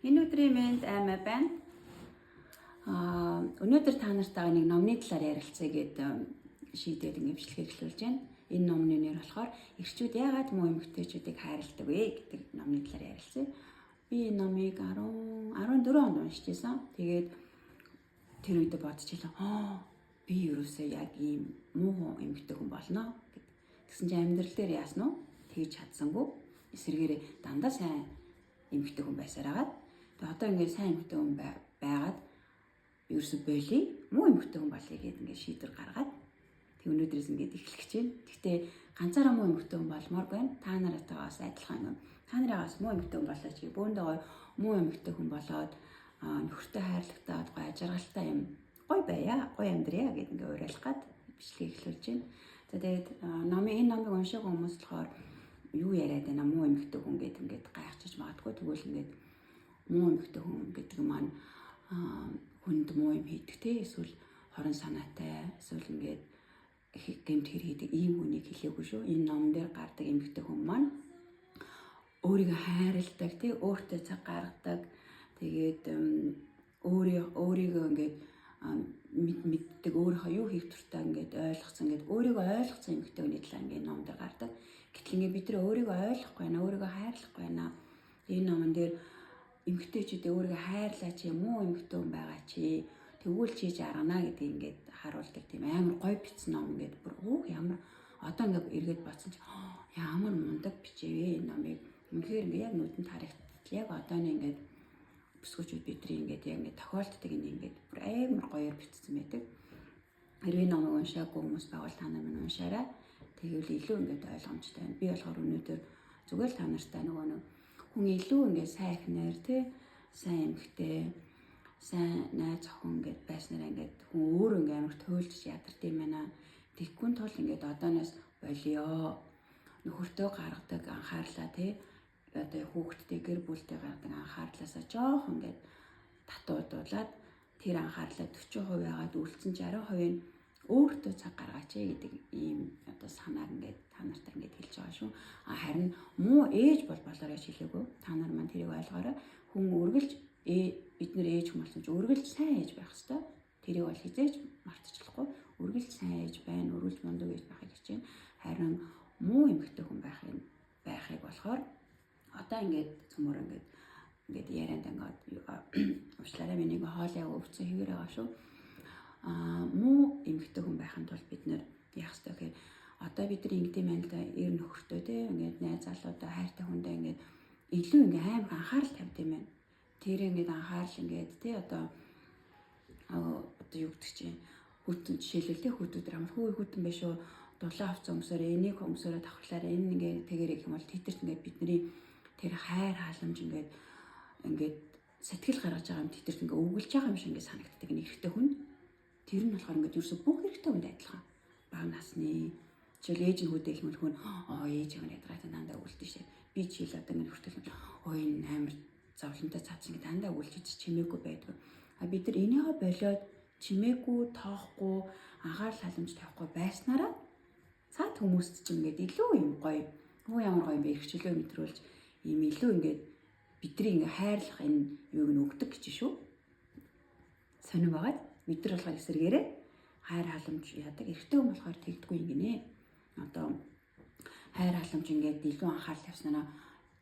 Энэ өдрийн мэнд аймаа байна. Өнөөдөр та нартайгаа нэг номны талаар ярилцъя гэдэг шийдээд бичлэг эхлүүлж байна. Энэ номны нэр болохоор эрчүүд яагаад муу эмэгтэйчүүдийг хайрладаг вэ гэдэг номны талаар ярилцъя. Би энэ номыг 14 онд уншижсэн. Тэгээд тэр үед бодчихлаа. Би ерөөсөө яг ийм муу эмэгтэй хүн болно гэд. Тэгсэн чинь амьдрал дээр яасан уу? Тэгж чадсангүй. Эсвэргээр дандаа сайн эмэгтэй хүн байсараад. Тэгээ одоо ингээд сайн эмэгтэй хүн байгаад ерөөсөө болий муу эмэгтэй хүн болъё гэдэг ингээд шийдвэр гаргаад тэг өнөөдрөөс ингээд эхлэх гэж байна. Гэхдээ ганцаараа муу эмэгтэй хүн болмоор байна. Та наратайгаас адилхан юм. Та нарыгаас муу эмэгтэй хүн болооч гээ. Бөөндөө муу эмэгтэй хүн болоод нөхөртэй хайрлагтаад гоё ажиргалтай юм гоё байя, гоё амьдрья гэдэг ингээд уриалах гад бичлэг эхлүүлж байна. За тэгээд энэ номыг уншаагүй хүмүүс болохоор юу яриад байна муу эмэгтэй хүн гэдэг ингээд гайхчихж магадгүй. Тэгвэл ингээд муу эмэгтэй хүн гэдэг маань хүнд муу юм хийдэг те эсвэл хорон санаатай эсвэл ингээд гэмт хэр хийдэг ийм хүнийг хэлээгүй шүү. Энэ ном дээр гардаг эмэгтэй хүн маань өөрийгөө хайрладаг те өөртөө цаг гаргадаг. Тэгээд өөрийгөө ингээд мэддэг өөрийнхөө юу хийх туртаа ингээд ойлгоцсон ингээд өөрийгөө ойлгоцсон эмэгтэй хүний талаар ингээд ном дээр гардаг. Гэтэл ингээд бид нар өөрийгөө ойлгохгүй байна, өөрийгөө хайрлахгүй байна. Энэ номон дээр эмэгтэйчүүдээ өөрийгөө хайрлаач юм уу эмэгтэй хүн байгаа чи тэгвэл чи жаргана гэдэг ингээд харуулдаг тийм амар гоё бичсэн ном ингээд бүр ямар одоо ингээд эргээд бодсон чи ямар мундаг бичээвэ энэ номыг үнэхээр ингээд яг нүдэнд харагдтал яг одооны ингээд бүсгүүчүүд бидний ингээд яг ингээд тохиолддог энэ ингээд бүр амар гоёор бичсэн байдаг. Хэрвээ номыг уншаагүй хүмүүс байгуул та нар минь уншаарай. Тэгвэл илүү ингээд ойлгомжтой байна. Би болохоор өнөөдөр зүгээр л та нартай нөгөө хүн илүү ингээд сайн ихнэр тий сайн эмэгтэй сайн найз охин ингээд байснараа ингээд хүн өөрөө ингээд амар туйлж ядард юм байна. Тэггүй тул ингээд одооноос болио нөхөртөө гаргадаг анхаарлаа тий одоо хүүхдтэй гэр бүлтэй гаргадаг анхаарлаасаа жоох ингээд татуудуулаад тэр анхаарлаа 40% яагаад үлдсэн 60% нь өөртөө цаг гаргаач гэдэг ийм одоо санааг ингээд та нартай ингээд хэлж байгаа шүү. Харин муу ээж болоорой гэж хэлээгүй. Та нар маань тэрийг ойлгоорой. Хүн үргэлж бид нэр ээж хүн болсон ч үргэлж сайн ээж байх хэрэгтэй. Тэрийг бол хизээж мартчихлахгүй. Үргэлж сайн ээж байна, үргэлж мундаг ээж байхыг хичээнэ. Харин муу эмэгтэй хүн байхыг болохоор одоо ингээд цөмөр ингээд ярианд ингээд уучлаарай миний хоол яг өвцөн хэвээр байгаа шүү. Муу эмэгтэй хүн байхын тулд бид нэр яах ёстой гэхээр одоо бидний ингэдэм байнал да эр нөхөртөө те ингээд найз залуудаа хайртай хүндээ ингээд илүү ингээд аим анхаарал тавьд юм байна. Тэр ингээд анхаарал ингээд те одоо юу гэдэг чинь хүүтэн жишээлбэл те хүүтүүд амар хүүтэн биш үү дулаан авцсан өмсөөрөө энийг өмсөөрөө давхарлаараа энэ ингээд тэгэрэг юм бол тэдэрт ингээд бидний тэр хайр халамж ингээд сэтгэл гаргаж байгаа юм тэдэрт ингээд өвгөлж байгаа юм шиг ингээд санагддаг нэг ихтэй хүн. Тэр нь болохоор ингээд ерөөсө бүх хэрэгтэй хүнд адилхан. Бага насны жишээл ээж хүүдээ хэлмэл хүн ээж юм ядраатай дандаа үлдэн шээ. Би чийл одоо ингээд хүртэл энэ амар зовлонтой цац ингээд дандаа үлдэж чимээгүй байдгүй. Бид нар энийгээ болоод чимээгүй, тоохгүй, анхаарал халамж тавихгүй байснараа цаад хүмүүст ч ингээд илүү юм гоё. Ямар гоё юм бэ ихчлөө мэдрүүлж ийм илүү ингээд бидний ингээд хайрлах энэ юуг нь өгдөг гэж шүү. Сонир байгаад бид нар болохоор эсэргээрээ хайр халамж яадаг. Эрэгтэй хүн болохоор тэгдэггүй юм гинэ. Одоо хайр халамж ингээд илүү анхаарал тавьснараа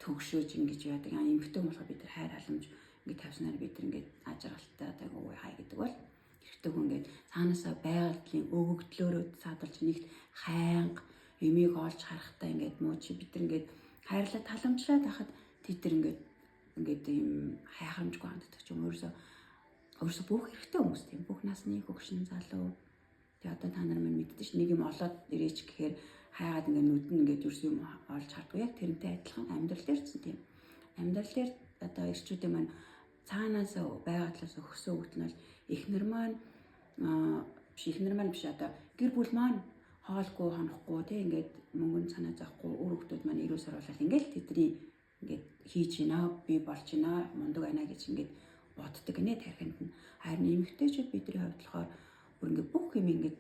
төгшөөж ингэж яадаг. Эмэгтэй хүн болохоор бид нар хайр халамж ингээд тавьснараа бид нар ингээд ажиргалтай одоо үй хай гэдэг бол эрэгтэй хүн ингээд цаанаасаа байгалийн өгөгдлөөрөө саадалж нэгт хайнга юмыг олж харахтаа ингээд муу чи бид нар ингээд хайрлаа таламжлаад байхад тэд нар ингээд ийм хайхамжгүй ханддаг ч юм өөрөөсөө бүх хэрэгтэй хүмүүс тийм бүх насны хөгшин залуу тэгээ одоо та нар минь мэддэж ш нэг юм олоод ирээч гэхээр хайгаад ингээд нүдэн ингээд ерөөсөө юм олж хардгүй яг тэрнтэй адилхан амьдрал дээр ч тийм амьдрал дээр одоо ирчүүдийн маань цаанаас байгаа талаас өгсөн өгт нь бол эхнэр маань биш одоо гэр бүл маань хоолгүй хонохгүй тийм ингээд мөнгөнд санаа зовхгүй өөр хүмүүс маань ирүүс оруулаад ингээд тэдний ингээд хийж гинэ би болж гинэ мундаг байна гэж ингээд боддог нэ тархинд нь. Харин эмэгтэйчүүд бидний хувьд болохоор бүр ингээд бүх юм ингээд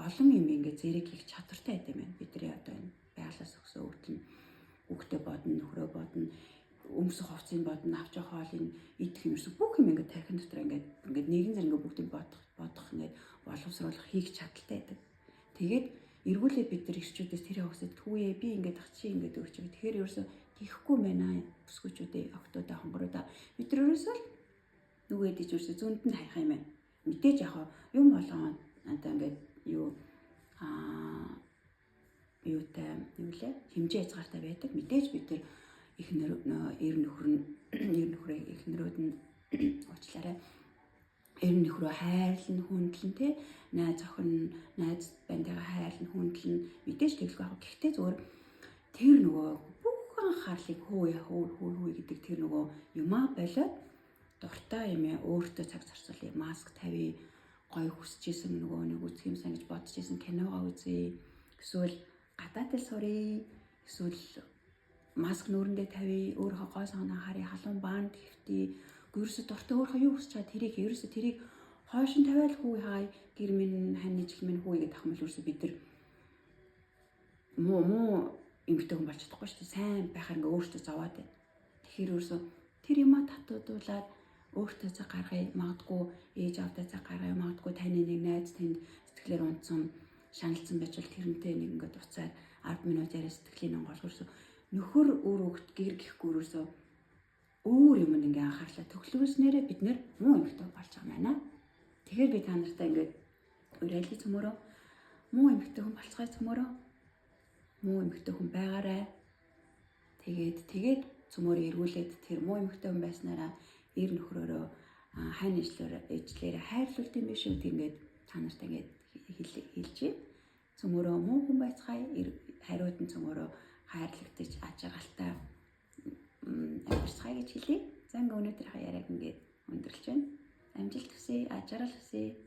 олон юм ингээд зэрэг хийх чадвартай байдаг юм байна. Бидний одоо энэ байгалаас өгсөн өгт нь үгтэй бодно, нөхрөө бодно, өмсөх хувцсыг бодно, авч явах хоолыг идэх юм ерөөсө бүх юм ингээд тархин дотор ингээд нэгэн зэрэг ингээд бүгдийг бодох ингээд боловсруулах хийх чадaltaй байдаг. Тэгээд эргүүлээ бид нар ирчүүдээс тэр явахсад түүе би ингээд ах чи ингээд өгч. Тэгэхээр ерөөсө тийхгүй байна бүсгүүчүүдээ, октоодоо, хонгоруудаа бид нар ерөөсөө нөгөө эдэж ерөөсө зүүндэнд хаях юм байна. Мэдээж яг юм болгоо одоо ингээд юутай юу лээ хэмжээ хязгаартай байдаг. Мэдээж бид нар эр нөхрөөд нь уучлаарай. Эр нөхрөө хайрлан хүндлэн тий найз охин найз бандыгаа хайрлан хүндлэн мэдээж тэглэх байх. Гэхдээ зүгээр тэр нөгөө бүх анхаарлыг хөө гэдэг тэр нөгөө юмаа болоод дуртай юм яа өөртөө цаг зарцуулъя, маск тавья, гоё хүсчихсэн нөгөө нэг үзэх юмсан гэж бодчихсэн киногоо үзье. Эсвэл гадаадд сурыг, эсвэл маск нүүрэндээ тавья, өөрийнхөө гой сонгоо харъя, халуун баанд хэвтий. Ерөөсө дуртай өөрийнхөө юу хүсэж байгаа тэрийг ерөөсө тэрийг хойшин тавиал хүү хай гэр минь хань жил минь хүү гэдэг ахмал ерөөсө бид нар муу эмгтэй хүн болж чадахгүй шүү дээ. Сайн байхаар ингээ өөртөө зовоод байна. Тэгэхээр ерөөсө тэр юмаа татуудуулаад өөртөө цаг гаргая, магадгүй ээж авдаа цаг гаргая, магадгүй таны нэг найз танд сэтгэлээр унтсан шаналцсан байж бол тэрнтэй нэг ингээд уцаар 10 минут яриа сэтгэлийн онголгорсоо нөхөр өөр хөвгт гэр гихгүй ерөөсөө өөр юмд ингээ анхаарлаа төгөлгөөснээрээ бид нэр муу эмгтэй болж байгаа юм байна. Тэгэхээр би та нартай ингээд уриалъя цөмөрөө муу эмгтэй хүн болцгой цөмөрөө муу эмгтэй хүн байгаарай. Тэгээд цөмөрөө эргүүлээд тэр муу эмгтэй хүн байснараа эр нөхрөөрөө хань ижлээрээ хайрлуулт юм биш үү тэгээд та нартай ингээд хэлжээ. Цөмөрөө муу хүн байцгаая хариуд нь цөмөрөө хайрлагдаж ажиргалтай амьдцгаая гэж хэлье. За ингээ өнөөдрийнхөө яриаг ингээд өндөрлж байна. Амжилт хүсье, ажрал хүсье.